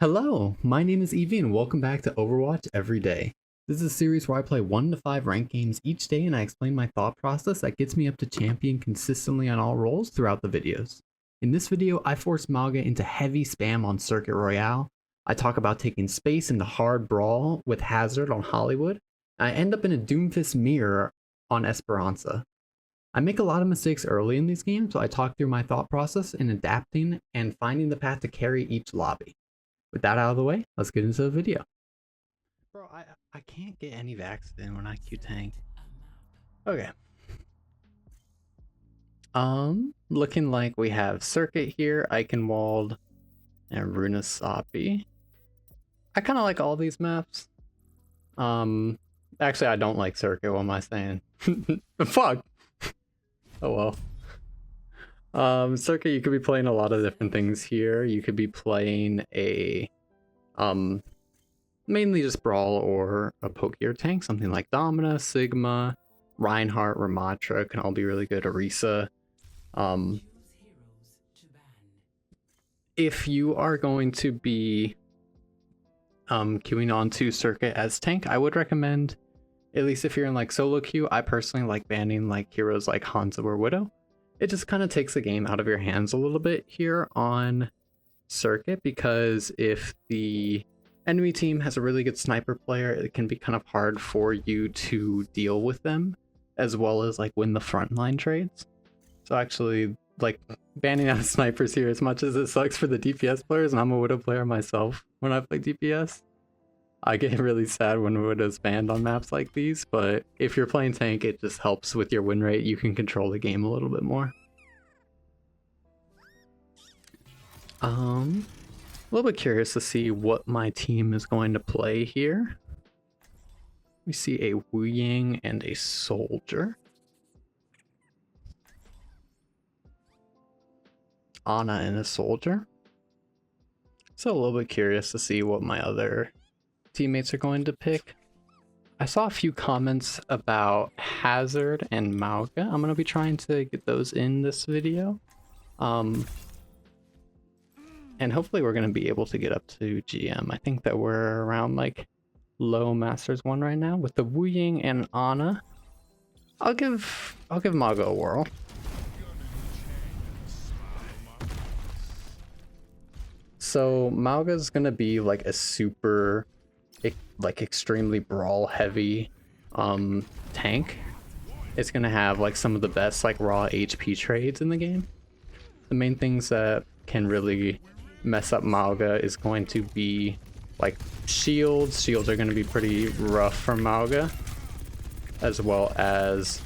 Hello, my name is Evie and welcome back to Overwatch Everyday. This is a series where I play 1 to 5 ranked games each day and I explain my thought process that gets me up to champion consistently on all roles throughout the videos. In this video, I force Mauga into heavy spam on Circuit Royale. I talk about taking space into hard brawl with Hazard on Hollywood. I end up in a Doomfist mirror on Esperanca. I make a lot of mistakes early in these games, so I talk through my thought process in adapting and finding the path to carry each lobby. With that out of the way, let's get into the video. Bro, I can't get any vax in when I Q tank. Okay. Looking like we have Circuit here, Eichenwald, and Runesapi. I kind of like all these maps. Actually, I don't like Circuit. What am I saying? Fuck. Oh well. Circuit, you could be playing a lot of different things here. You could be playing a mainly just brawl or a pokier tank, something like Domina, Sigma, Reinhardt, Ramatra can all be really good. Orisa. If you are going to be queuing onto Circuit as tank, I would recommend, at least if you're in like solo queue, I personally like banning like heroes like Hanzo or Widow. It just kind of takes the game out of your hands a little bit here on Circuit, because if the enemy team has a really good sniper player, it can be kind of hard for you to deal with them, as well as like win the frontline trades. So actually, like, banning out snipers here, as much as it sucks for the DPS players, and I'm a Widow player myself when I play DPS, I get really sad when Widow's banned on maps like these, but if you're playing tank, it just helps with your win rate. You can control the game a little bit more. A little bit curious to see what my team is going to play here. We see a Wu Yang and a Soldier. Ana and a Soldier. So a little bit curious to see what my other teammates are going to pick. I saw a few comments about Hazard and Mauga. I'm going to be trying to get those in this video. And hopefully we're going to be able to get up to GM. I think that we're around like low Masters 1 right now with the Wu Yang and Ana. I'll give Mauga a whirl. So Mauga's going to be like a super like extremely brawl heavy tank. It's gonna have like some of the best like raw HP trades in the game. The main things that can really mess up Mauga is going to be like shields. Shields are going to be pretty rough for Mauga, as well as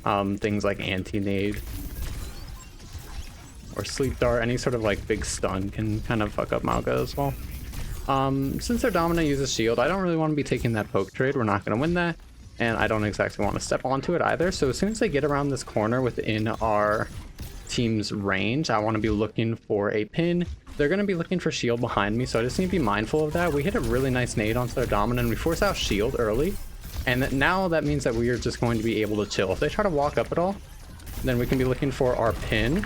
things like anti-nade or sleep dart. Any sort of like big stun can kind of fuck up Mauga as well. Since their Domina uses shield, I don't really want to be taking that poke trade. We're not going to win that, and I don't exactly want to step onto it either. So as soon as they get around this corner within our team's range, I want to be looking for a pin. They're going to be looking for shield behind me, so I just need to be mindful of that. We hit a really nice nade onto their Domina, and we force out shield early, and now that means that we are just going to be able to chill. If they try to walk up at all, then we can be looking for our pin.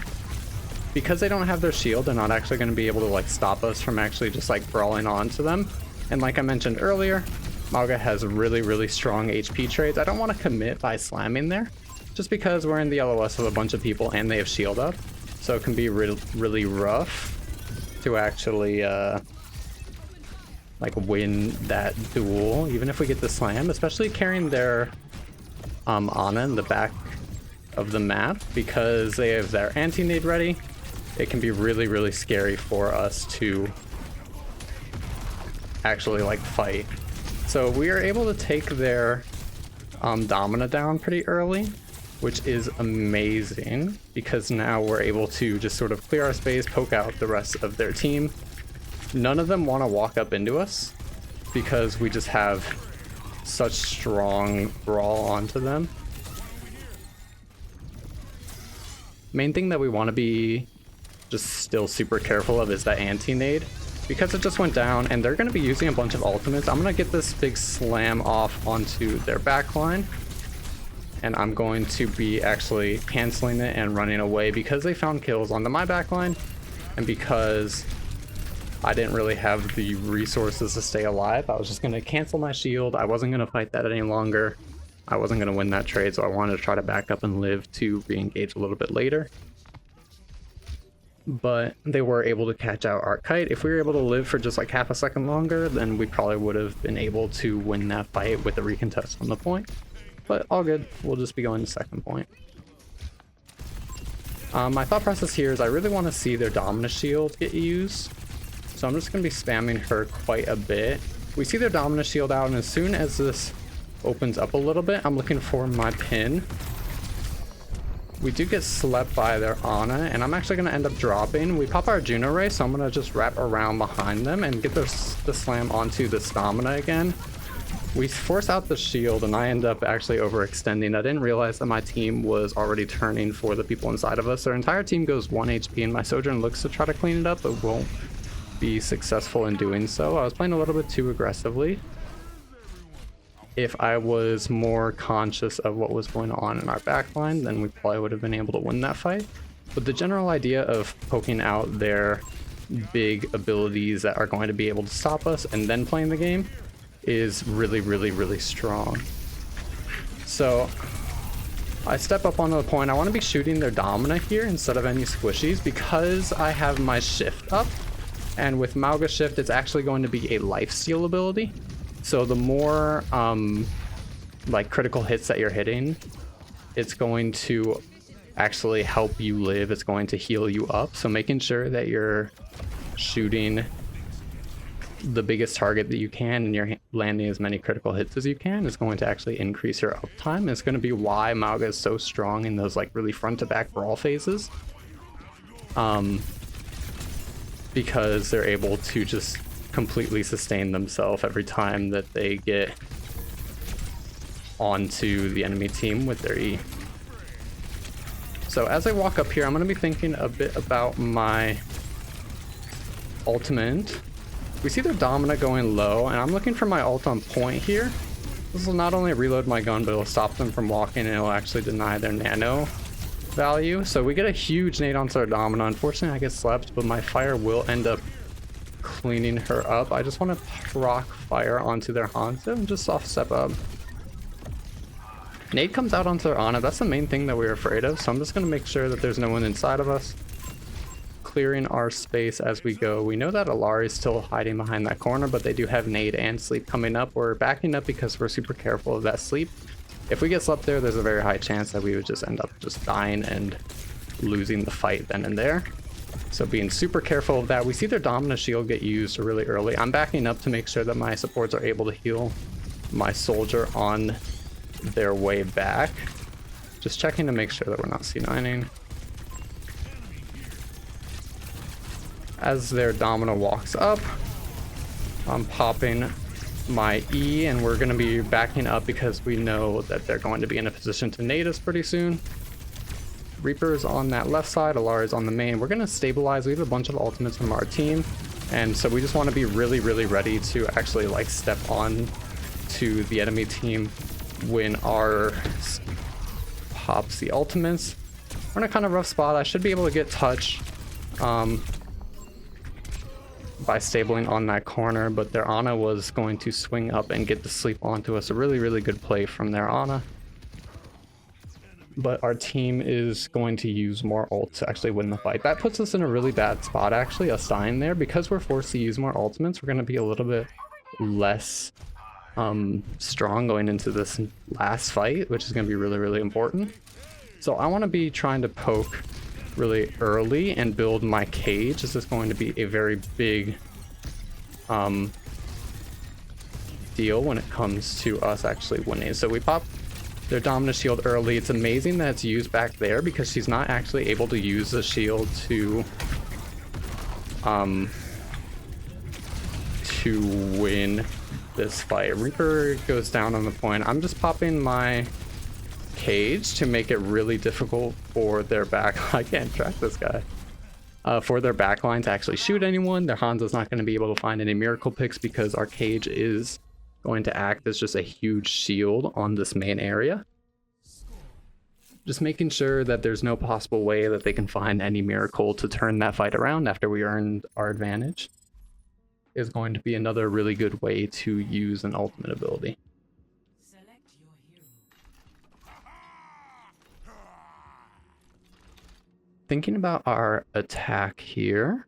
Because they don't have their shield, they're not actually going to be able to like stop us from actually just like brawling onto them. And like I mentioned earlier, Mauga has really strong HP trades. I don't want to commit by slamming there, just because we're in the LOS with a bunch of people and they have shield up, so it can be really rough to actually like win that duel, even if we get the slam, especially carrying their Ana in the back of the map, because they have their anti-nade ready. It can be really scary for us to actually like fight. So we are able to take their Domina down pretty early, which is amazing, because now we're able to just sort of clear our space, poke out the rest of their team. None of them want to walk up into us because we just have such strong brawl onto them. Main thing that we want to be just still super careful of is that anti-nade, because it just went down and they're going to be using a bunch of ultimates. I'm going to get this big slam off onto their backline, and I'm going to be actually canceling it and running away because they found kills onto my backline, and because I didn't really have the resources to stay alive. I was just going to cancel my shield. I wasn't going to fight that any longer. I wasn't going to win that trade, so I wanted to try to back up and live to re-engage a little bit later. But they were able to catch out our kite. If we were able to live for just like half a second longer, then we probably would have been able to win that fight with a recontest on the point. But all good, we'll just be going to second point. My thought process here is I really want to see their Dominus shield get used. So I'm just going to be spamming her quite a bit. We see their Dominus shield out, and as soon as this opens up a little bit, I'm looking for my pin. We do get slept by their Ana, and I'm actually going to end up dropping. We pop our Juno Ray, so I'm going to just wrap around behind them and get the slam onto the stamina again. We force out the shield, and I end up actually overextending. I didn't realize that my team was already turning for the people inside of us. Their entire team goes 1 HP, and my Sojourn looks to try to clean it up, but won't be successful in doing so. I was playing a little bit too aggressively. If I was more conscious of what was going on in our backline, then we probably would have been able to win that fight. But the general idea of poking out their big abilities that are going to be able to stop us and then playing the game is really, really, really strong. So I step up onto the point. I want to be shooting their Domina here instead of any squishies because I have my shift up. And with Mauga shift, it's actually going to be a lifesteal ability. So the more like critical hits that you're hitting, it's going to actually help you live. It's going to heal you up. So making sure that you're shooting the biggest target that you can and you're landing as many critical hits as you can is going to actually increase your uptime. It's going to be why Mauga is so strong in those like really front to back brawl phases. Because they're able to just completely sustain themselves every time that they get onto the enemy team with their E. So as I walk up here, I'm going to be thinking a bit about my ultimate. We see their Domina going low, and I'm looking for my ult on point here. This will not only reload my gun, but it'll stop them from walking, and it'll actually deny their nano value. So we get a huge nade onto our Domina. Unfortunately, I get slept, but my fire will end up cleaning her up. I just want to proc fire onto their Hanzo and just soft step up. Nade comes out onto their Ana. That's the main thing that we're afraid of, so I'm just going to make sure that there's no one inside of us. Clearing our space as we go. We know that Alari is still hiding behind that corner, but they do have nade and sleep coming up. We're backing up because we're super careful of that sleep. If we get slept there, there's a very high chance that we would just end up just dying and losing the fight then and there. So being super careful of that. We see their Dominus shield get used really early. I'm backing up to make sure that my supports are able to heal my soldier on their way back. Just checking to make sure that we're not C9ing. As their Domino walks up, I'm popping my E, and we're going to be backing up because we know that they're going to be in a position to nade us pretty soon. Reaper's on that left side, Alari's on the main. We're going to stabilize. We have a bunch of ultimates from our team, and so we just want to be really, really ready to actually like step on to the enemy team when our pops the ultimates. We're in a kind of rough spot. I should be able to get touch by stabling on that corner, but their Ana was going to swing up and get the sleep onto us. A really, really good play from their Ana. But our team is going to use more ult to actually win the fight. That puts us in a really bad spot, actually, us dying there. Because we're forced to use more ultimates, we're going to be a little bit less strong going into this last fight, which is going to be really, really important. So I want to be trying to poke really early and build my cage. This is going to be a very big deal when it comes to us actually winning. So we pop their Dominus shield early. It's amazing that it's used back there because she's not actually able to use the shield to win this fight. Reaper goes down on the point. I'm just popping my cage to make it really difficult for their back. I can't track this guy. For their backline to actually shoot anyone. Their Hanzo's not going to be able to find any miracle picks because our cage is going to act as just a huge shield on this main area. Just making sure that there's no possible way that they can find any miracle to turn that fight around after we earned our advantage. is going to be another really good way to use an ultimate ability. Thinking about our attack here,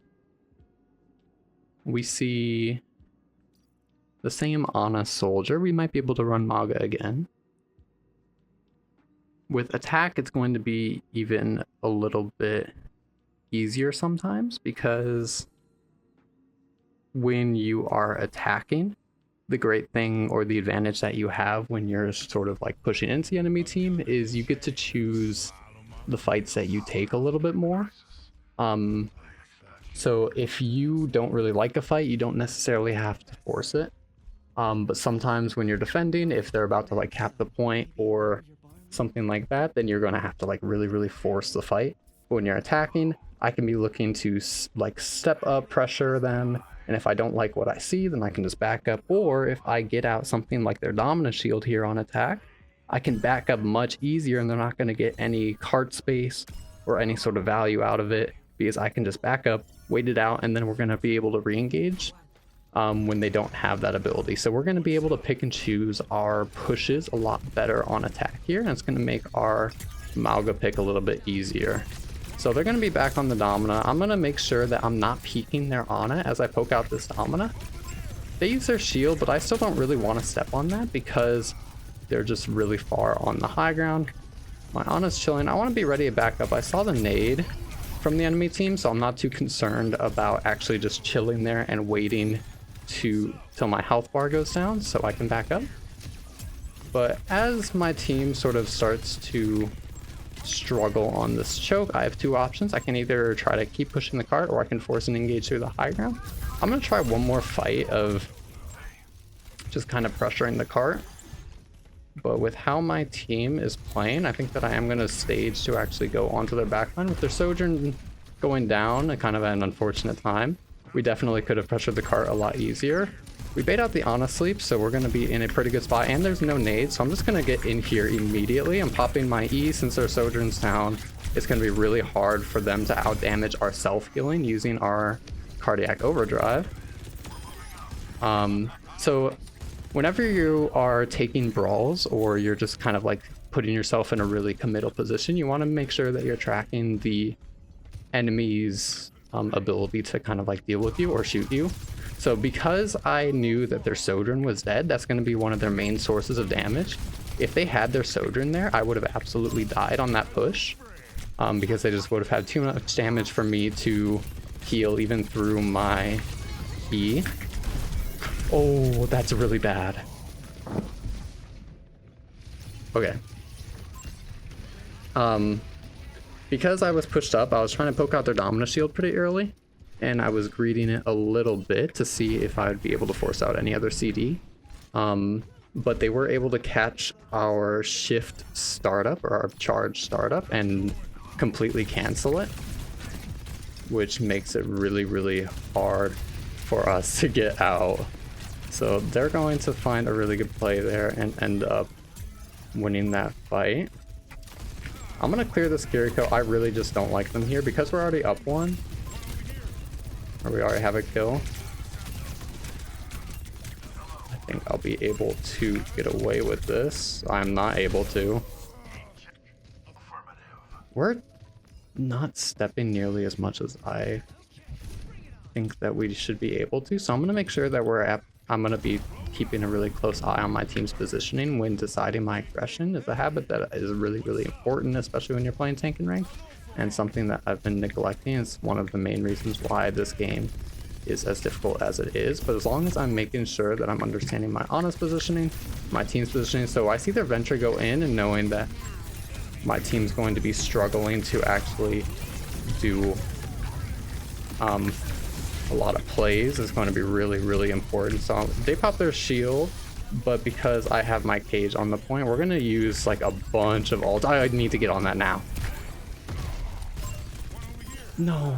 we see the same Ana soldier. We might be able to run Mauga again. With attack, it's going to be even a little bit easier sometimes, because when you are attacking, the great thing or the advantage that you have when you're sort of like pushing into the enemy team is you get to choose the fights that you take a little bit more. So if you don't really like a fight, you don't necessarily have to force it. But sometimes when you're defending, if they're about to like cap the point or something like that, then you're going to have to like really force the fight. But when you're attacking, I can be looking to like step up, pressure them, and if I don't like what I see, then I can just back up. Or if I get out something like their dominant shield here on attack, I can back up much easier, and they're not going to get any cart space or any sort of value out of it, because I can just back up, wait it out, and then we're going to be able to re-engage when they don't have that ability. So we're going to be able to pick and choose our pushes a lot better on attack here, and it's going to make our Mauga pick a little bit easier. So they're going to be back on the Domina. I'm going to make sure that I'm not peeking their Ana as I poke out this Domina. They use their shield, but I still don't really want to step on that because they're just really far on the high ground. My Ana's chilling. I want to be ready to back up. I saw the nade from the enemy team, so I'm not too concerned about actually just chilling there and waiting till my health bar goes down so I can back up. But as my team sort of starts to struggle on this choke, I have two options. I can either try to keep pushing the cart, or I can force an engage through the high ground. I'm going to try one more fight of just kind of pressuring the cart. But with how my team is playing, I think that I am going to stage to actually go onto their backline. With their Sojourn going down, kind of at an unfortunate time, we definitely could have pressured the cart a lot easier. We bait out the Ana sleep, so we're going to be in a pretty good spot, and there's no nade, so I'm just going to get in here immediately. I'm popping my E since their Sojourn's down. It's going to be really hard for them to out-damage our self-healing using our Cardiac Overdrive. So whenever you are taking brawls, or you're just kind of like putting yourself in a really committal position, you want to make sure that you're tracking the enemy's ability to kind of like deal with you or shoot you. So because I knew that their Sojourn was dead, that's going to be one of their main sources of damage. If they had their Sojourn there, I would have absolutely died on that push, because they just would have had too much damage for me to heal even through my E. Oh, that's really bad. Okay. Because I was pushed up, I was trying to poke out their Domina shield pretty early, and I was greeting it a little bit to see if I would be able to force out any other CD. But they were able to catch our shift startup, or our charge startup, and completely cancel it, which makes it really hard for us to get out. So they're going to find a really good play there and end up winning that fight. I'm going to clear this Kiriko. I really just don't like them here because we're already up one. Or we already have a kill. I think I'll be able to get away with this. I'm not able to. We're not stepping nearly as much as I think that we should be able to. So I'm going to make sure that I'm going to be keeping a really close eye on my team's positioning when deciding my aggression. Is a habit that is really important, especially when you're playing tank and rank, and something that I've been neglecting. It's one of the main reasons why this game is as difficult as it is. But as long as I'm making sure that I'm understanding my Ana's positioning, my team's positioning, so I see their Venture go in, and knowing that my team's going to be struggling to actually do a lot of plays is going to be really important. So they pop their shield, but because I have my cage on the point, we're going to use like a bunch of ult. I need to get on that now. No.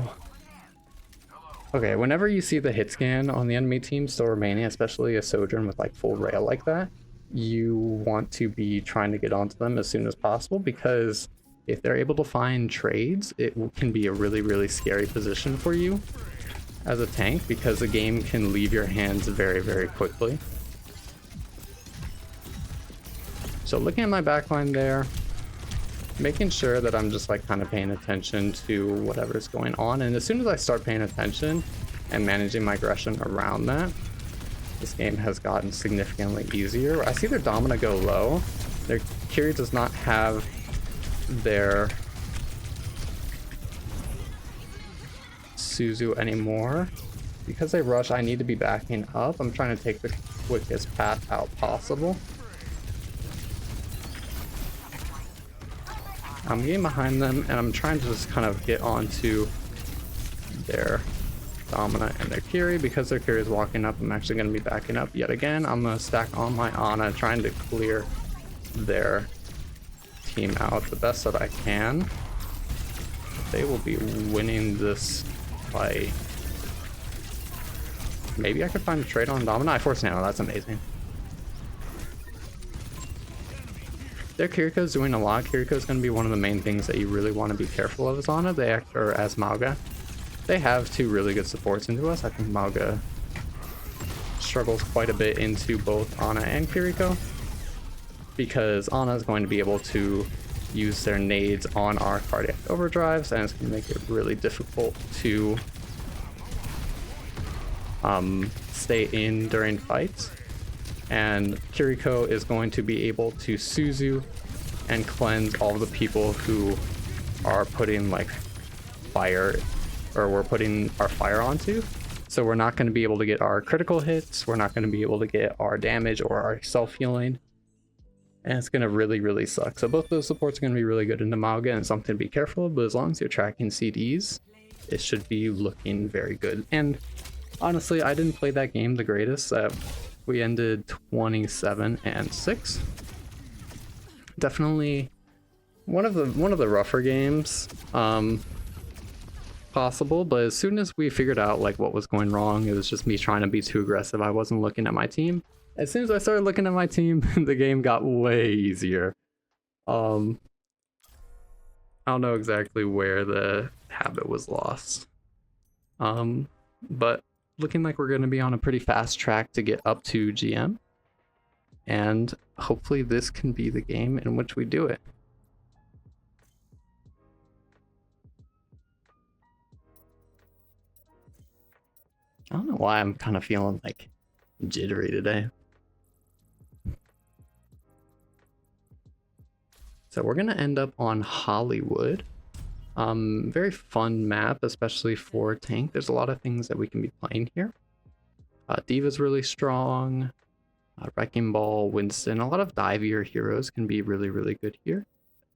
Okay, whenever you see the hit scan on the enemy team still remaining, especially a Sojourn with like full rail like that, you want to be trying to get onto them as soon as possible, because if they're able to find trades, it can be a really scary position for you. as a tank because the game can leave your hands very, very quickly. So looking at my backline there, making sure that I'm just like kind of paying attention to whatever's going on. And as soon as I start paying attention and managing my aggression around that, this game has gotten significantly easier. I see their Domina go low. Their Kiri does not have their Suzu anymore. Because they rush, I need to be backing up. I'm trying to take the quickest path out possible. I'm getting behind them and I'm trying to just kind of get onto their Domina and their Kiri. Because their Kiri is walking up, I'm actually going to be backing up yet again. I'm going to stack on my Ana, trying to clear their team out the best that I can. They will be winning this fight. Maybe I could find a trade on Domina. I force nano, that's amazing. Their Kiriko's doing a lot. Kiriko's going to be one of the main things that you really want to be careful of as Ana. They act, or as Mauga. They have two really good supports into us. I think Mauga struggles quite a bit into both Ana and Kiriko, because Ana is going to be able to use their nades on our cardiac overdrives, and it's going to make it really difficult to stay in during fights. And Kiriko is going to be able to Suzu and cleanse all the people who are putting like fire, or we're putting our fire onto. So we're not going to be able to get our critical hits, we're not going to be able to get our damage or our self-healing, and it's going to really, really suck. So both those supports are going to be really good into Mauga and something to be careful of, but as long as you're tracking CDs, it should be looking very good. And honestly, I didn't play that game the greatest. We ended 27-6. Definitely one of the rougher games possible, but as soon as we figured out like what was going wrong, it was just me trying to be too aggressive. I wasn't looking at my team. As soon as I started looking at my team, the game got way easier. I don't know exactly where the habit was lost. But looking like we're going to be on a pretty fast track to get up to GM. And hopefully this can be the game in which we do it. I don't know why I'm kind of feeling like jittery today. So we're going to end up on Hollywood. Very fun map, especially for tank. There's a lot of things that we can be playing here. Diva's really strong. Wrecking Ball, Winston, a lot of divier heroes can be really, really good here.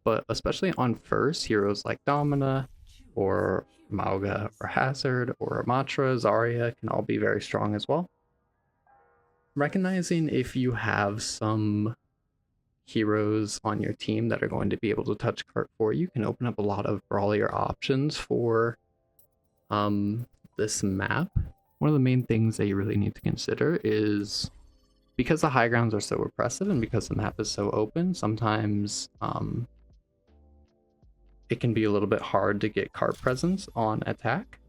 But especially on first, heroes like Domina or Mauga or Hazard or Amatra, Zarya can all be very strong as well. Recognizing if you have some heroes on your team that are going to be able to touch cart for you can open up a lot of brawlier options for this map. One of the main things that you really need to consider is, because the high grounds are so oppressive and because the map is so open, sometimes it can be a little bit hard to get cart presence on attack.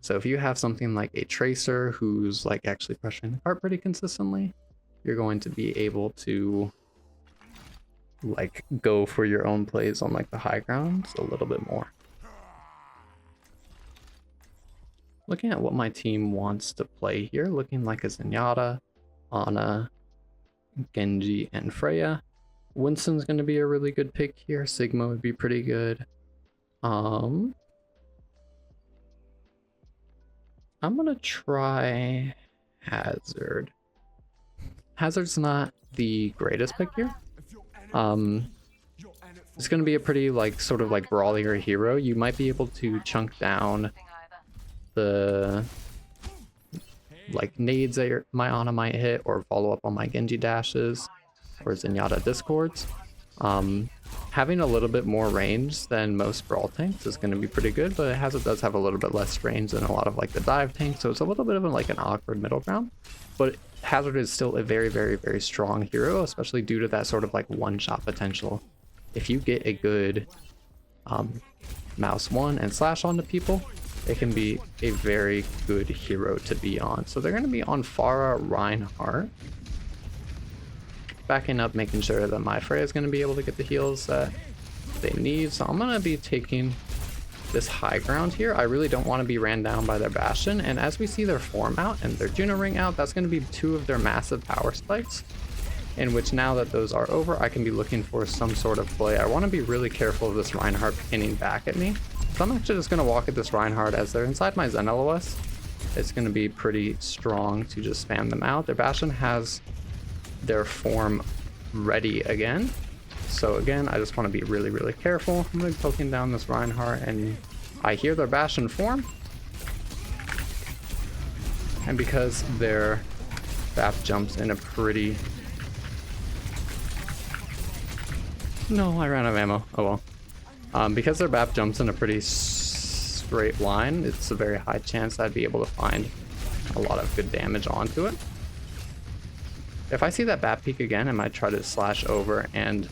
So if you have something like a Tracer who's like actually pressuring the cart pretty consistently, you're going to be able to like go for your own plays on like the high grounds a little bit more. Looking at what my team wants to play here, looking like a Zenyatta, Ana, Genji, and Freya. Winston's going to be a really good pick here. Sigma would be pretty good. I'm going to try Hazard. Hazard's not the greatest pick here. It's going to be a pretty like sort of like brawlier hero. You might be able to chunk down the like nades that my Ana might hit, or follow up on my Genji dashes or Zenyatta discords. Having a little bit more range than most brawl tanks is going to be pretty good, but Hazard does have a little bit less range than a lot of like the dive tanks, so it's a little bit of like an awkward middle ground. But Hazard is still a very, very, very strong hero, especially due to that sort of like one-shot potential. If you get a good mouse one and slash onto people, it can be a very good hero to be on. So they're going to be on Pharah Reinhardt. Backing up, making sure that my Freya is going to be able to get the heals that they need. So I'm going to be taking this high ground here. I really don't want to be ran down by their Bastion. And as we see their form out and their Juno ring out, that's going to be 2 of their massive power spikes. In which now that those are over, I can be looking for some sort of play. I want to be really careful of this Reinhardt pinning back at me. So I'm actually just going to walk at this Reinhardt as they're inside my Zen LOS. It's going to be pretty strong to just spam them out. Their Bastion has their form ready again. So again, I just want to be really, really careful. I'm going to be poking down this Reinhardt and I hear their Bastion form. And because their BAP jumps in a pretty... No, I ran out of ammo. Oh well. Because their BAP jumps in a pretty straight line, it's a very high chance I'd be able to find a lot of good damage onto it. If I see that BAP peek again, I might try to slash over and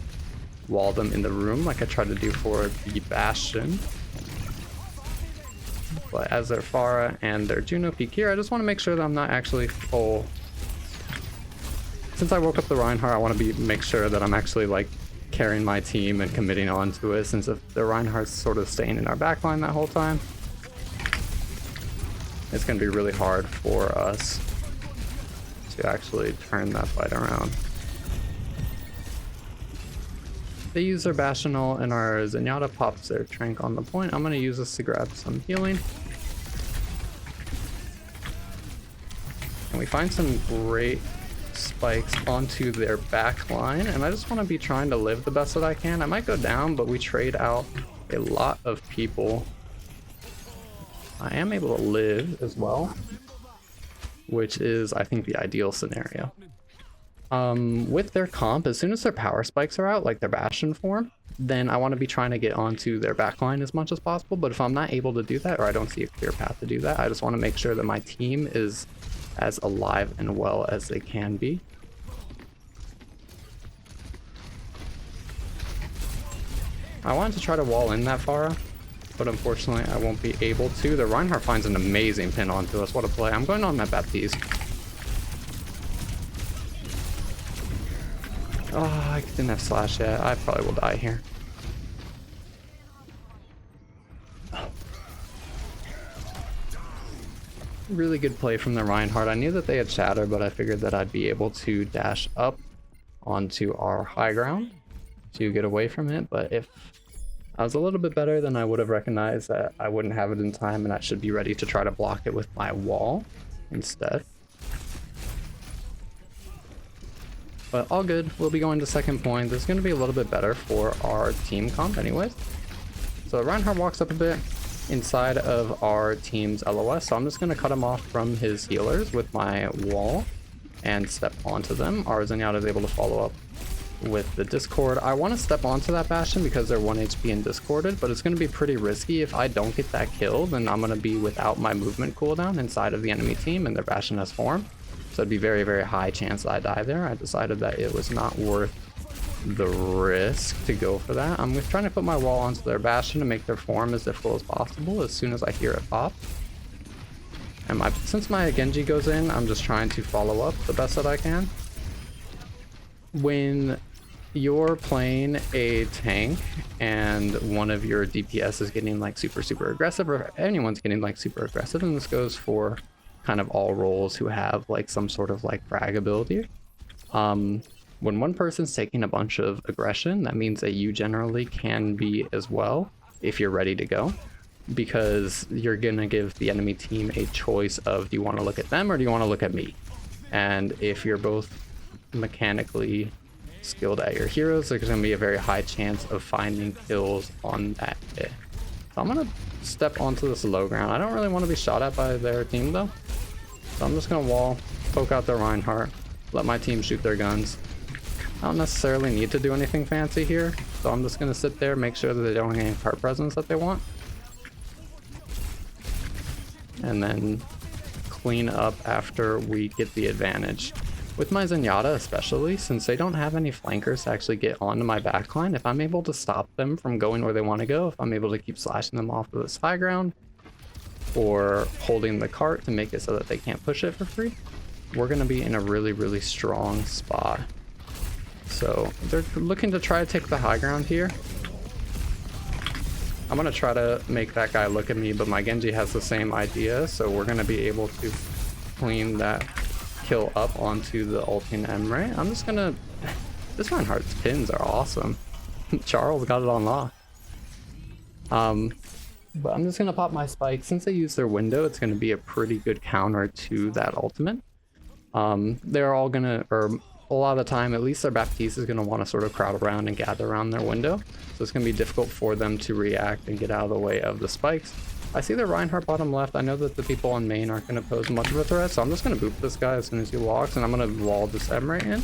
wall them in the room like I tried to do for the Bastion. But as their Pharah and their Juno peek here, I just want to make sure that I'm not actually full. Since I woke up the Reinhardt, I want to make sure that I'm actually like carrying my team and committing onto it, since if the Reinhardt's sort of staying in our backline that whole time, it's going to be really hard for us to actually turn that fight around. They use their Bastion ult and our Zenyatta pops their Trank on the point. I'm going to use this to grab some healing. And we find some great spikes onto their back line, and I just want to be trying to live the best that I can. I might go down, but we trade out a lot of people. I am able to live as well, which is, I think, the ideal scenario. With their comp, as soon as their power spikes are out, like their Bastion form, then I want to be trying to get onto their backline as much as possible. But if I'm not able to do that, or I don't see a clear path to do that, I just want to make sure that my team is as alive and well as they can be. I wanted to try to wall in that Pharah, but unfortunately I won't be able to. The Reinhardt finds an amazing pin onto us. What a play. I'm going on that Baptiste. Oh, I didn't have slash yet. I probably will die here. Really good play from the Reinhardt. I knew that they had shatter, but I figured that I'd be able to dash up onto our high ground to get away from it. But if I was a little bit better, then I would have recognized that I wouldn't have it in time, and I should be ready to try to block it with my wall instead. But all good. We'll be going to second point. This is going to be a little bit better for our team comp anyways. So Reinhardt walks up a bit inside of our team's LOS, so I'm just going to cut him off from his healers with my wall and step onto them. Our Zenyatta is able to follow up with the Discord. I want to step onto that Bastion because they're 1 HP and discorded, but it's going to be pretty risky. If I don't get that kill, then I'm going to be without my movement cooldown inside of the enemy team, and their Bastion has form. So it'd be very, very high chance that I die there. I decided that it was not worth the risk to go for that. I'm trying to put my wall onto their Bastion to make their form as difficult as possible as soon as I hear it pop. And since my Genji goes in, I'm just trying to follow up the best that I can. When you're playing a tank and one of your DPS is getting like super aggressive, or anyone's getting like super aggressive, and this goes for kind of all roles who have like some sort of like frag ability, when one person's taking a bunch of aggression, that means that you generally can be as well if you're ready to go, because you're gonna give the enemy team a choice of, do you want to look at them or do you want to look at me? And if you're both mechanically skilled at your heroes, there's going to be a very high chance of finding kills on that hit. So I'm going to step onto this low ground. I don't really want to be shot at by their team though, so I'm just going to wall, poke out their Reinhardt, let my team shoot their guns. I don't necessarily need to do anything fancy here, so I'm just going to sit there, make sure that they don't have any card presence that they want, and then clean up after we get the advantage. With my Zenyatta especially, since they don't have any flankers to actually get onto my backline, if I'm able to stop them from going where they want to go, if I'm able to keep slashing them off of this high ground, or holding the cart to make it so that they can't push it for free, we're going to be in a really strong spot. So they're looking to try to take the high ground here. I'm going to try to make that guy look at me, but my Genji has the same idea, so we're going to be able to clean that kill up onto the ulting Emre. I'm just going to... This Reinhardt's pins are awesome. Charles got it on lock. But I'm just going to pop my spike. Since they use their window, it's going to be a pretty good counter to that ultimate. They're all going to... or a lot of the time, at least their Baptiste is going to want to sort of crowd around and gather around their window. So it's going to be difficult for them to react and get out of the way of the spikes. I see the Reinhardt bottom left. I know that the people on main aren't going to pose much of a threat, so I'm just going to boop this guy as soon as he walks, and I'm going to wall this Emre in.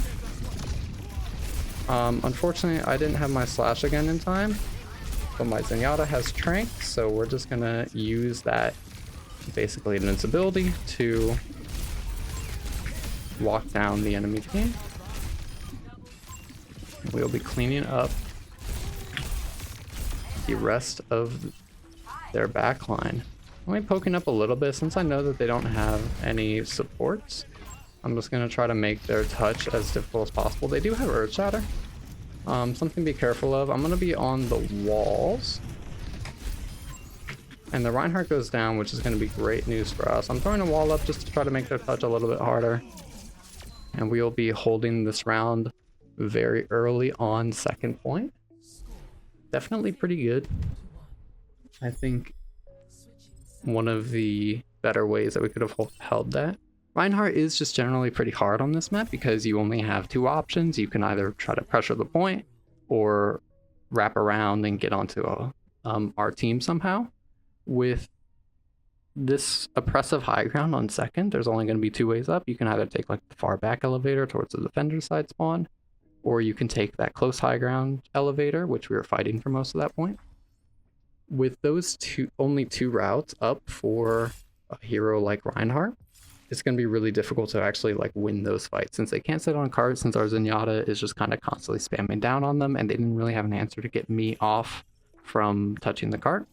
Unfortunately, I didn't have my slash again in time, but my Zenyatta has trank, so we're just going to use that basically invincibility to walk down the enemy team. We'll be cleaning up the rest of their backline. I'm poking up a little bit since I know that they don't have any supports. I'm just going to try to make their touch as difficult as possible. They do have Earth Shatter. Something to be careful of. I'm going to be on the walls. And the Reinhardt goes down, which is going to be great news for us. I'm throwing a wall up just to try to make their touch a little bit harder. And we'll be holding this round very early on second point. Definitely pretty good. I think one of the better ways that we could have held that. Reinhardt is just generally pretty hard on this map because you only have two options. You can either try to pressure the point or wrap around and get onto our team somehow. With this oppressive high ground on second, there's only going to be two ways up. You can either take like the far back elevator towards the defender side spawn, or you can take that close high ground elevator, which we were fighting for most of that point. With those only two routes up for a hero like Reinhardt, it's going to be really difficult to actually like win those fights since they can't sit on cards, since our Zenyatta is just kind of constantly spamming down on them, and they didn't really have an answer to get me off from touching the cart.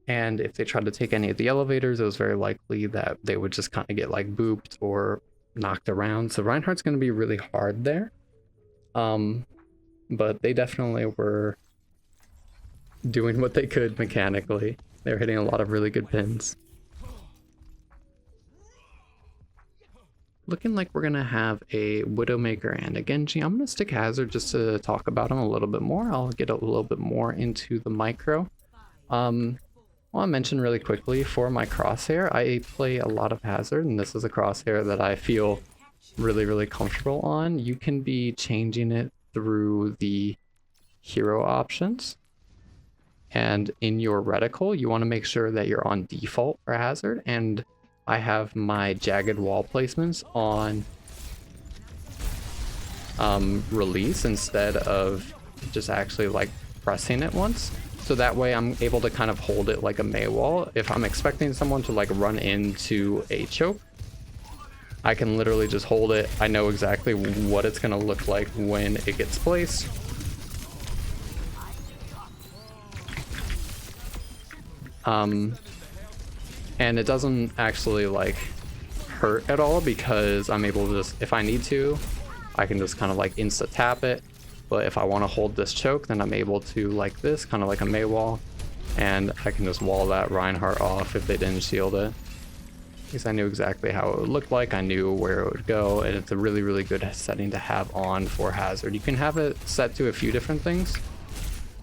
And if they tried to take any of the elevators, it was very likely that they would just kind of get like booped or knocked around. So Reinhardt's going to be really hard there. But they definitely were doing what they could mechanically. They were hitting a lot of really good pins. Looking like we're going to have a Widowmaker and a Genji. I'm going to stick Hazard just to talk about him a little bit more. I'll get a little bit more into the micro. Well, I mentioned really quickly, for my crosshair, I play a lot of Hazard, and this is a crosshair that I feel really comfortable on. You can be changing it through the hero options. And in your reticle, you want to make sure that you're on default for Hazard, and I have my jagged wall placements on release instead of just actually like pressing it once. So that way I'm able to kind of hold it like a Mei wall. If I'm expecting someone to like run into a choke, I can literally just hold it. I know exactly what it's going to look like when it gets placed. And it doesn't actually like hurt at all because I'm able to just, if I need to, I can just kind of like insta tap it. But if I want to hold this choke, then I'm able to like this, kind of like a Mei wall, and I can just wall that Reinhardt off if they didn't shield it. Because I knew exactly how it would look like, I knew where it would go, and it's a really good setting to have on for Hazard. You can have it set to a few different things.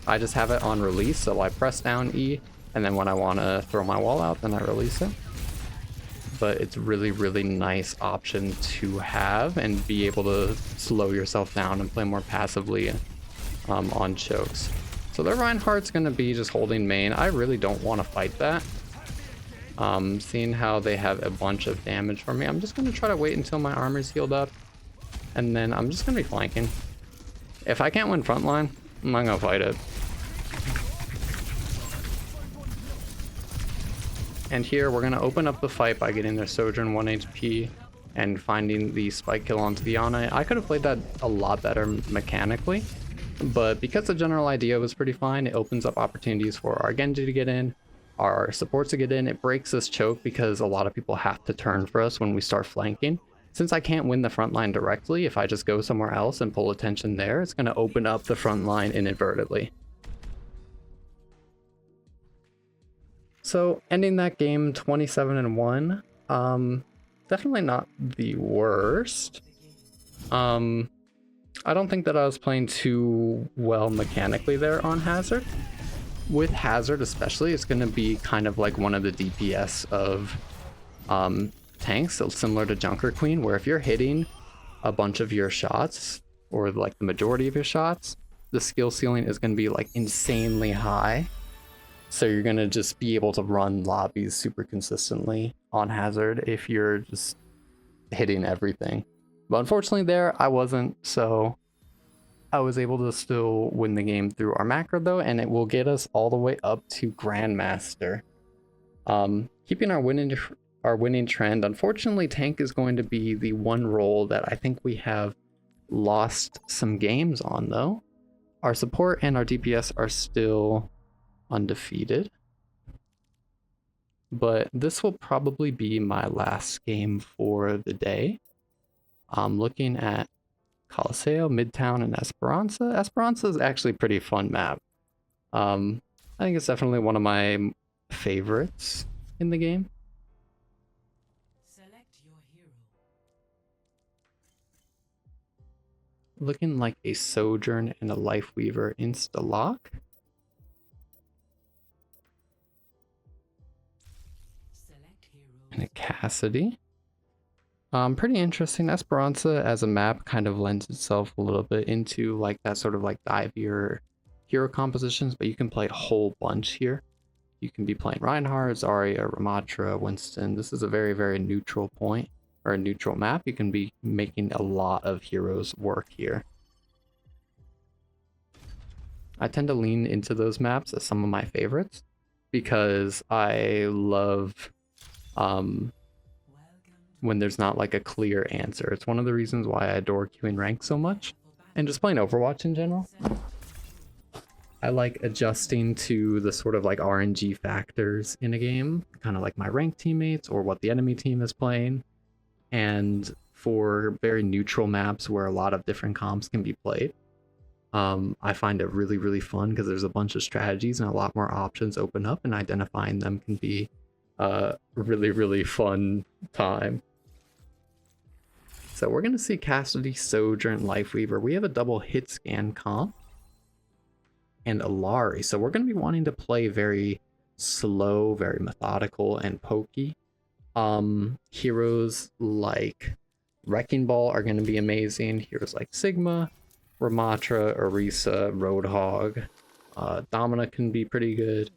I just have it on release, so I press down E, and then when I want to throw my wall out, then I release it. But it's really nice option to have and be able to slow yourself down and play more passively on chokes. So their Reinhardt's going to be just holding main. I really don't want to fight that. Seeing how they have a bunch of damage for me, I'm just going to try to wait until my armor's healed up, and then I'm just going to be flanking. If I can't win frontline, I'm not going to fight it. And here we're going to open up the fight by getting their Sojourn 1 HP and finding the spike kill onto the Ana. I could have played that a lot better mechanically, but because the general idea was pretty fine, it opens up opportunities for our Genji to get in, our supports to get in. It breaks this choke because a lot of people have to turn for us when we start flanking. Since I can't win the front line directly, if I just go somewhere else and pull attention there, it's going to open up the front line inadvertently. So ending that game 27-1, definitely not the worst. I don't think that I was playing too well mechanically there on Hazard. With Hazard especially, it's going to be kind of like one of the DPS of tanks, so similar to Junker Queen, where if you're hitting a bunch of your shots, or like the majority of your shots, the skill ceiling is going to be like insanely high. So you're going to just be able to run lobbies super consistently on Hazard if you're just hitting everything. But unfortunately there, I wasn't, so I was able to still win the game through our macro though, and it will get us all the way up to Grandmaster. Keeping our winning trend, unfortunately tank is going to be the one role that I think we have lost some games on though. Our support and our DPS are still undefeated, but this will probably be my last game for the day. I'm looking at Coliseo, Midtown, and Esperanca. Esperanca is actually a pretty fun map. I think it's definitely one of my favorites in the game. Select your hero. Looking like a Sojourn and a Lifeweaver insta-lock. And a Cassidy. Pretty interesting. Esperanca as a map kind of lends itself a little bit into like that sort of like divier hero compositions, but you can play a whole bunch here. You can be playing Reinhardt, Zarya, Ramatra, Winston. This is a very, very neutral point, or a neutral map. You can be making a lot of heroes work here. I tend to lean into those maps as some of my favorites because I love when there's not like a clear answer. It's one of the reasons why I adore queuing rank so much, and just playing Overwatch in general. I like adjusting to the sort of like RNG factors in a game, kind of like my ranked teammates or what the enemy team is playing. And for very neutral maps where a lot of different comps can be played, I find it really, really fun because there's a bunch of strategies and a lot more options open up, and identifying them can be a really, really fun time. So we're going to see Cassidy, Sojourn, Lifeweaver. We have a double hit scan comp and Alari. So we're going to be wanting to play very slow, very methodical, and pokey. Heroes like Wrecking Ball are going to be amazing. Heroes like Sigma, Ramatra, Orisa, Roadhog. Domina can be pretty good.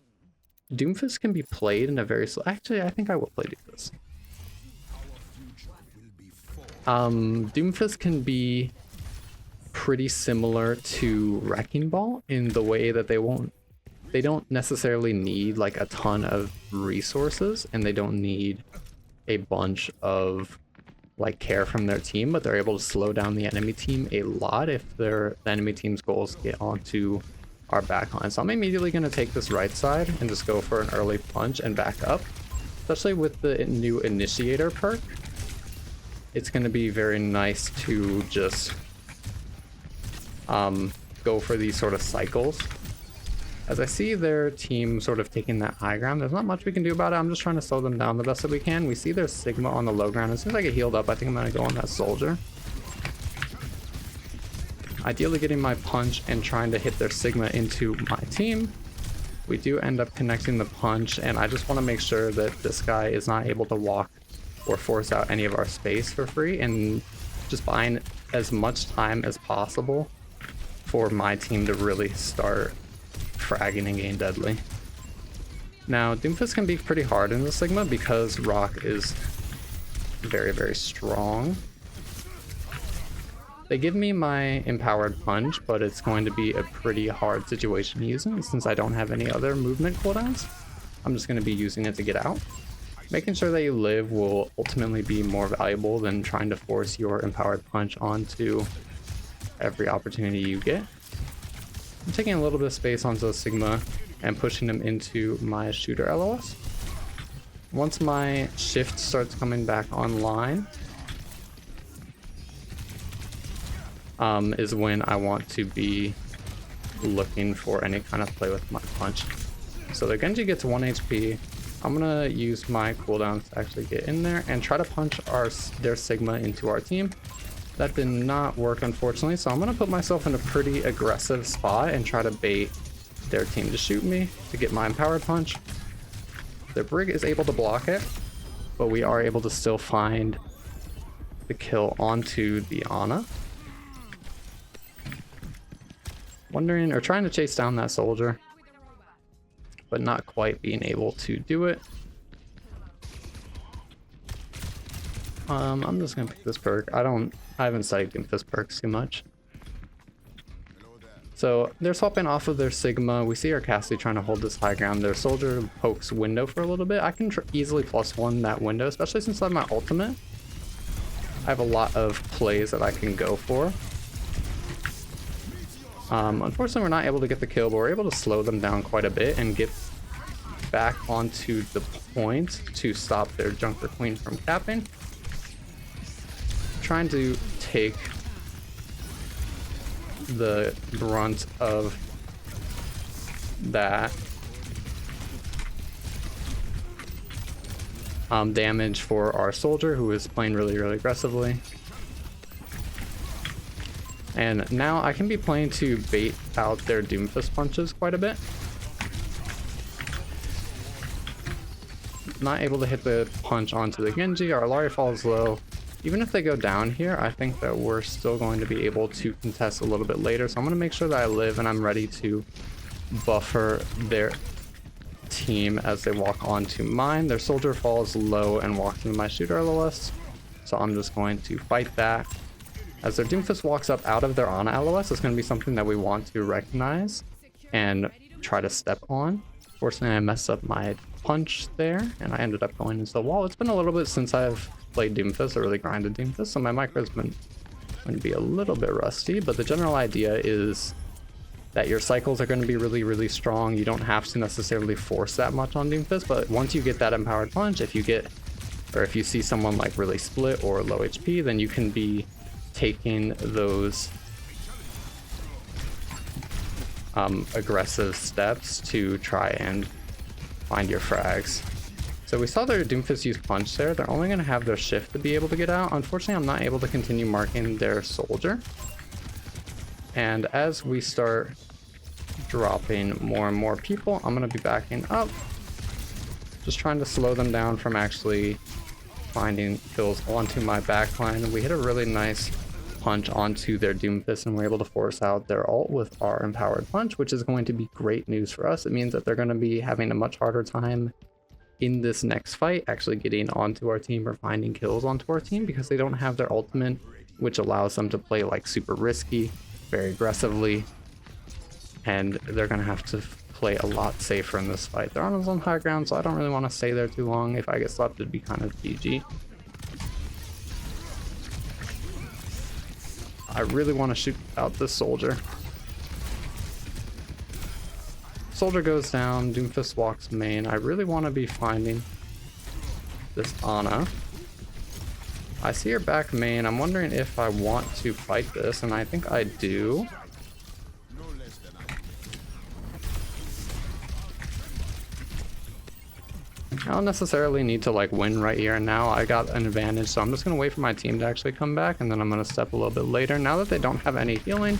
Doomfist can be played in a very slow... Actually, I think I will play Doomfist. Doomfist can be pretty similar to Wrecking Ball in the way that they don't necessarily need like a ton of resources, and they don't need a bunch of like care from their team, but they're able to slow down the enemy team a lot if the enemy team's goals get onto our backline. So I'm immediately going to take this right side and just go for an early punch and back up, especially with the new initiator perk. It's going to be very nice to just go for these sort of cycles. As I see their team sort of taking that high ground, there's not much we can do about it. I'm just trying to slow them down the best that we can. We see their Sigma on the low ground. As soon as I get healed up, I think I'm going to go on that soldier. Ideally getting my punch and trying to hit their Sigma into my team. We do end up connecting the punch, and I just want to make sure that this guy is not able to walk or force out any of our space for free, and just buying as much time as possible for my team to really start fragging and getting deadly. Now, Doomfist can be pretty hard in the Sigma because Rock is very, very strong. They give me my empowered punch, but it's going to be a pretty hard situation to use it since I don't have any other movement cooldowns. I'm just going to be using it to get out. Making sure that you live will ultimately be more valuable than trying to force your empowered punch onto every opportunity you get. I'm taking a little bit of space onto Sigma. and pushing them into my shooter LOS. Once my shift starts coming back online, is when I want to be looking for any kind of play with my punch. So the Genji gets 1 HP. I'm gonna use my cooldowns to actually get in there and try to punch their Sigma into our team. That did not work, unfortunately, so I'm gonna put myself in a pretty aggressive spot and try to bait their team to shoot me to get my empowered punch. Their Brig is able to block it, but we are able to still find the kill onto the Ana. Wondering, or trying to chase down that soldier, but not quite being able to do it. I'm just gonna pick this perk. I haven't studied Doomfist perks too much. So they're swapping off of their Sigma. We see our Cassie trying to hold this high ground. Their soldier pokes window for a little bit. I can easily +1 that window, especially since I have my ultimate. I have a lot of plays that I can go for. Unfortunately, we're not able to get the kill, but we're able to slow them down quite a bit and get back onto the point to stop their Junker Queen from capping. Trying to take the brunt of that damage for our soldier, who is playing really aggressively. And now I can be playing to bait out their Doomfist punches quite a bit. Not able to hit the punch onto the Genji. Our Lari falls low. Even if they go down here, I think that we're still going to be able to contest a little bit later. So I'm going to make sure that I live and I'm ready to buffer their team as they walk onto mine. Their soldier falls low and walks into my shooter LOS. So I'm just going to fight that. As their Doomfist walks up out of their Ana LOS, it's going to be something that we want to recognize and try to step on. Fortunately, I messed up my punch there and I ended up going into the wall. It's been a little bit since I've played Doomfist or really grinded Doomfist, so my micro's been going to be a little bit rusty, but the general idea is that your cycles are going to be really strong. You don't have to necessarily force that much on Doomfist, but once you get that empowered punch, if you see someone like really split or low HP, then you can be taking those aggressive steps to try and find your frags. So we saw their Doomfist use punch there. They're only going to have their shift to be able to get out. Unfortunately, I'm not able to continue marking their soldier. And as we start dropping more and more people, I'm going to be backing up. Just trying to slow them down from actually finding kills onto my backline. We hit a really nice punch onto their Doomfist and we're able to force out their ult with our empowered punch, which is going to be great news for us. It means that they're going to be having a much harder time in this next fight actually getting onto our team or finding kills onto our team, because they don't have their ultimate, which allows them to play like super risky, very aggressively, and they're gonna have to play a lot safer in this fight. They're on his own high ground, so I don't really want to stay there too long. If I get slapped, it'd be kind of GG. I really want to shoot out this soldier. Soldier goes down, Doomfist walks main. I really want to be finding this Ana. I see her back main. I'm wondering if I want to fight this, and I think I do. I don't necessarily need to like win right here and now. I got an advantage, so I'm just going to wait for my team to actually come back, and then I'm going to step a little bit later. Now that they don't have any healing,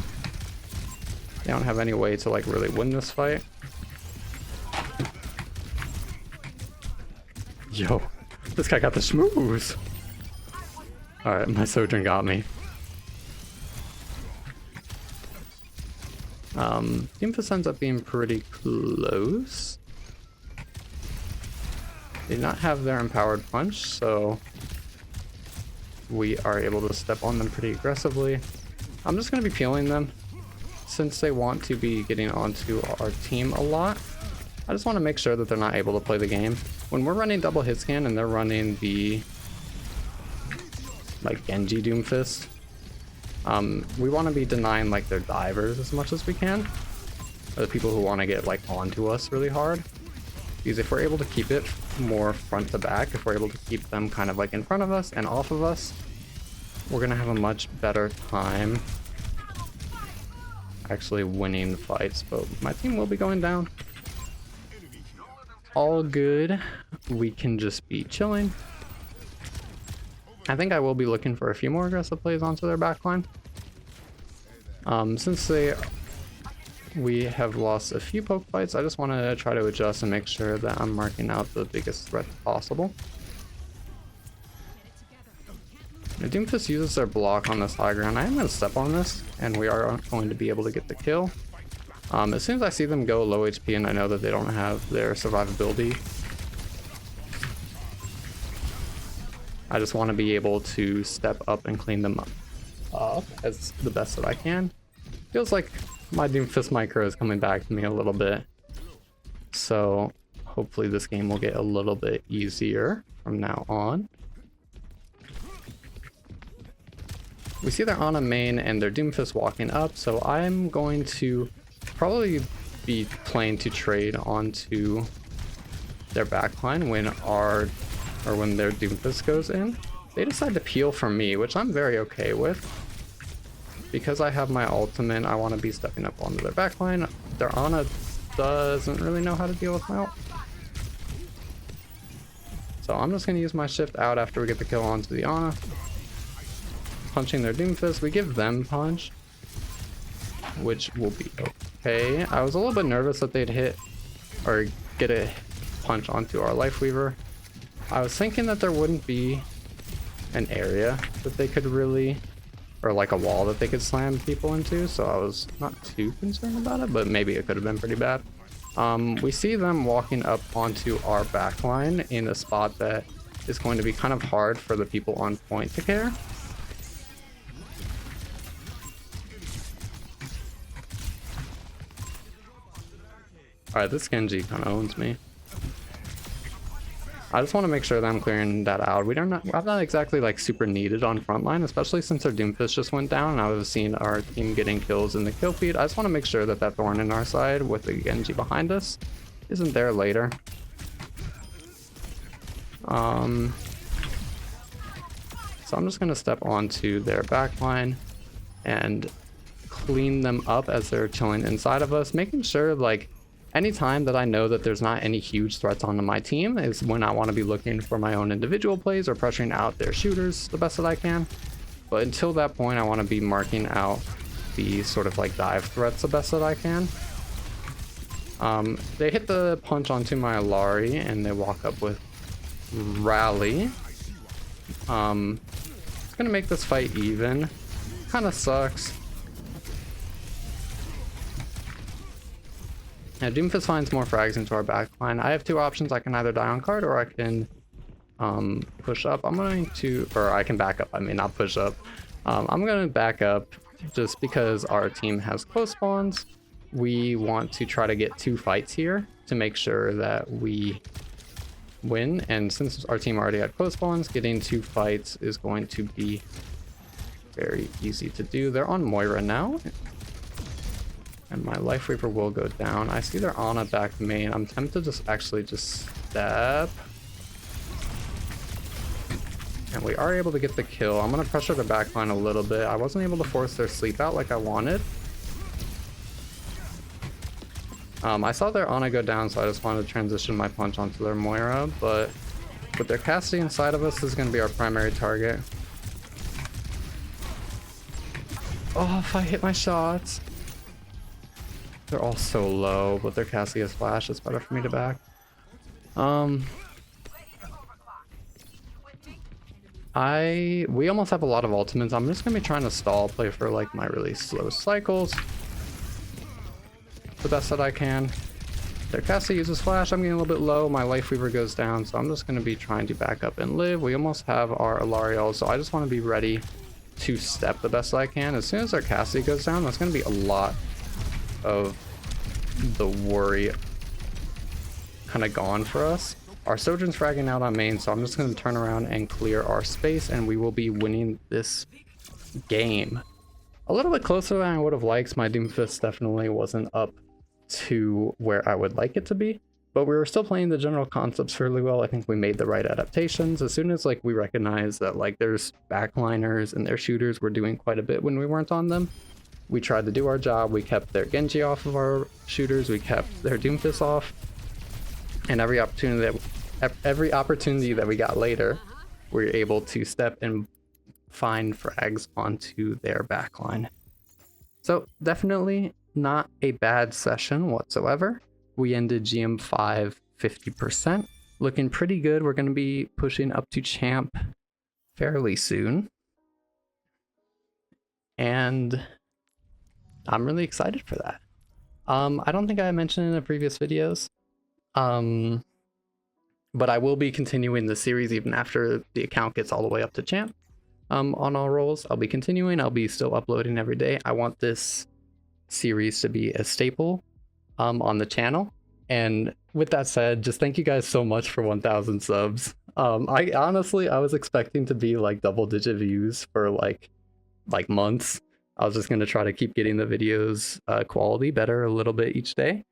they don't have any way to like really win this fight. Yo, this guy got the schmooze. Alright, my Sojourn got me. Doomfist ends up being pretty close. They do not have their empowered punch, so we are able to step on them pretty aggressively. I'm just going to be peeling them since they want to be getting onto our team a lot. I just want to make sure that they're not able to play the game. When we're running double hit scan and they're running the like Genji Doomfist, we want to be denying like their divers as much as we can. are the people who want to get like onto us really hard. Because if we're able to keep it more front to back, if we're able to keep them kind of like in front of us and off of us, we're gonna have a much better time actually winning the fights. But my team will be going down. All good. We can just be chilling. I think I will be looking for a few more aggressive plays onto their backline. Since we have lost a few poke fights, I just want to try to adjust and make sure that I'm marking out the biggest threat possible. The Doomfist uses their block on this high ground. I am going to step on this, and we are going to be able to get the kill. As soon as I see them go low HP and I know that they don't have their survivability, I just want to be able to step up and clean them up as the best that I can. Feels like my Doomfist micro is coming back to me a little bit, so hopefully this game will get a little bit easier from now on. We see they're on a main and their Doomfist walking up, so I'm going to probably be playing to trade onto their backline when when their Doomfist goes in. They decide to peel from me, which I'm very okay with. Because I have my ultimate, I want to be stepping up onto their backline. Their Ana doesn't really know how to deal with my ult. So I'm just going to use my shift out after we get the kill onto the Ana. Punching their Doomfist, we give them punch, which will be okay. I was a little bit nervous that they'd hit or get a punch onto our Lifeweaver. I was thinking that there wouldn't be an area that they could really, or like a wall that they could slam people into, so I was not too concerned about it, but maybe it could have been pretty bad. We see them walking up onto our backline in a spot that is going to be kind of hard for the people on point to care. Alright, this Genji kind of owns me. I just want to make sure that I'm clearing that out. I'm not exactly like super needed on frontline, especially since our Doomfist just went down and I was seeing our team getting kills in the kill feed. I just want to make sure that that thorn in our side with the Genji behind us isn't there later. So I'm just going to step onto their backline and clean them up as they're chilling inside of us, making sure like anytime that I know that there's not any huge threats onto my team is when I want to be looking for my own individual plays or pressuring out their shooters the best that I can. But until that point, I want to be marking out the sort of like dive threats the best that I can. They hit the punch onto my Alari and they walk up with Rally. It's gonna make this fight even. Kind of sucks. Now Doomfist finds more frags into our backline. I have two options. I can either die on card or I can push up. I'm going to, or I can back up. I mean, not push up. I'm going to back up just because our team has close spawns. We want to try to get 2 fights here to make sure that we win. And since our team already had close spawns, getting 2 fights is going to be very easy to do. They're on Moira now. And my Lifeweaver will go down. I see their Ana back main. I'm tempted to just step. And we are able to get the kill. I'm going to pressure the backline a little bit. I wasn't able to force their sleep out like I wanted. I saw their Ana go down, so I just wanted to transition my punch onto their Moira. But with their Cassidy inside of us, this is going to be our primary target. Oh, if I hit my shots. They're all so low, but their Cassie has flash. It's better for me to back. We almost have a lot of ultimates. I'm just gonna be trying to stall play for like my really slow cycles the best that I can. Their Cassie uses flash. I'm getting a little bit low. My Lifeweaver goes down, so I'm just gonna be trying to back up and live. We almost have our Alariel, so I just want to be ready to step the best that I can. As soon as our Cassie goes down, that's gonna be a lot of the worry kind of gone for us. Our Sojourn's fragging out on main, so I'm just going to turn around and clear our space and we will be winning this game. A little bit closer than I would have liked. My Doomfist definitely wasn't up to where I would like it to be, but we were still playing the general concepts fairly well. I think we made the right adaptations. As soon as like we recognized that like there's backliners and their shooters were doing quite a bit when we weren't on them, we tried to do our job. We kept their Genji off of our shooters, we kept their Doomfist off, and every opportunity that we got later, we were able to step and find frags onto their backline. So definitely not a bad session whatsoever. We ended GM5 50%, looking pretty good. We're going to be pushing up to champ fairly soon, and I'm really excited for that. I don't think I mentioned in the previous videos, but I will be continuing the series even after the account gets all the way up to champ. On all roles, I'll be continuing. I'll be still uploading every day. I want this series to be a staple on the channel. And with that said, just thank you guys so much for 1,000 subs. I honestly, I was expecting to be like double-digit views for like months. I was just going to try to keep getting the videos quality better a little bit each day.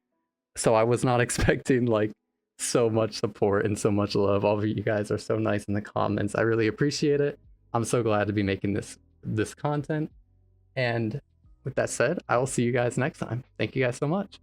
So I was not expecting like so much support and so much love. All of you guys are so nice in the comments. I really appreciate it. I'm so glad to be making this content. And with that said, I will see you guys next time. Thank you guys so much.